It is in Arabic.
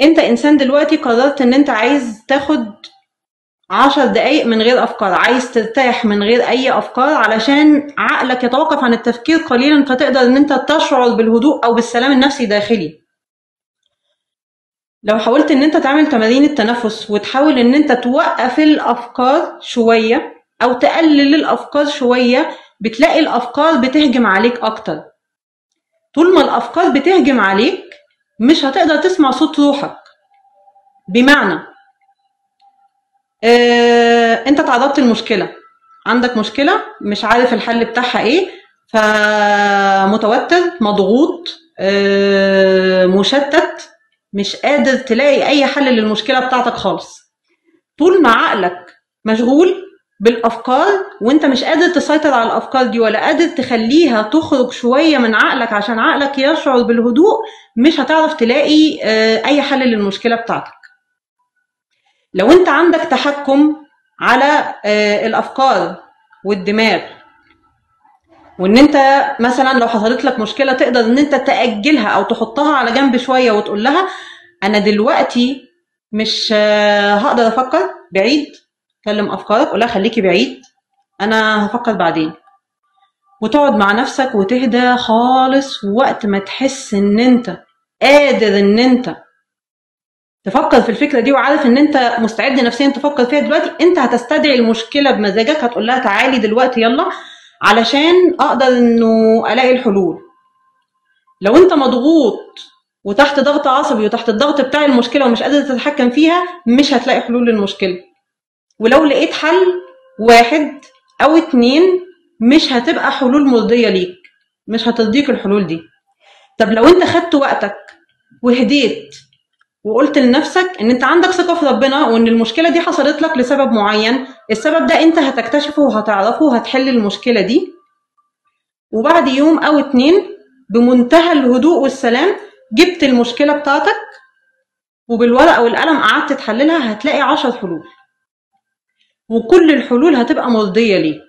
انت انسان دلوقتي قررت ان انت عايز تاخد 10 دقايق من غير افكار، عايز ترتاح من غير اي افكار علشان عقلك يتوقف عن التفكير قليلا، فتقدر ان انت تشعر بالهدوء او بالسلام النفسي الداخلي. لو حاولت ان انت تعمل تمارين التنفس وتحاول ان انت توقف الافكار شوية او تقلل الافكار شوية، بتلاقي الافكار بتهجم عليك اكتر. طول ما الافكار بتهجم عليك مش هتقدر تسمع صوت روحك. بمعنى انت تعرضت لمشكلة، عندك مشكلة مش عارف الحل بتاعها ايه، فمتوتر مضغوط مشتت، مش قادر تلاقي اي حل للمشكلة بتاعتك خالص. طول ما عقلك مشغول بالافكار وانت مش قادر تسيطر على الافكار دي ولا قادر تخليها تخرج شوية من عقلك عشان عقلك يشعر بالهدوء، مش هتعرف تلاقي اي حل للمشكلة بتاعتك. لو انت عندك تحكم على الافكار والدماغ، وان انت مثلا لو حصلت لك مشكله تقدر ان انت تاجلها او تحطها على جنب شويه وتقول لها انا دلوقتي مش هقدر افكر بعيد، كلم افكارك قول لها خليكي بعيد انا هفكر بعدين، وتقعد مع نفسك وتهدى خالص. وقت ما تحس ان انت قادر ان انت تفكر في الفكره دي وعارف ان انت مستعد نفسيا تفكر فيها دلوقتي، انت هتستدعي المشكله بمزاجك، هتقول لها تعالي دلوقتي يلا علشان اقدر انه الاقي الحلول. لو انت مضغوط وتحت ضغط عصبي وتحت الضغط بتاع المشكله ومش قادر تتحكم فيها، مش هتلاقي حلول للمشكله. ولو لقيت حل واحد او اتنين مش هتبقى حلول مرضيه ليك، مش هترضيك الحلول دي. طب لو انت خدت وقتك وهديت وقلت لنفسك ان انت عندك ثقة في ربنا وان المشكلة دي حصلت لك لسبب معين، السبب ده انت هتكتشفه وهتعرفه وهتحل المشكلة دي، وبعد يوم او اتنين بمنتهى الهدوء والسلام جبت المشكلة بتاعتك وبالورقة والقلم قعدت تحللها، هتلاقي 10 حلول وكل الحلول هتبقى مرضية ليك.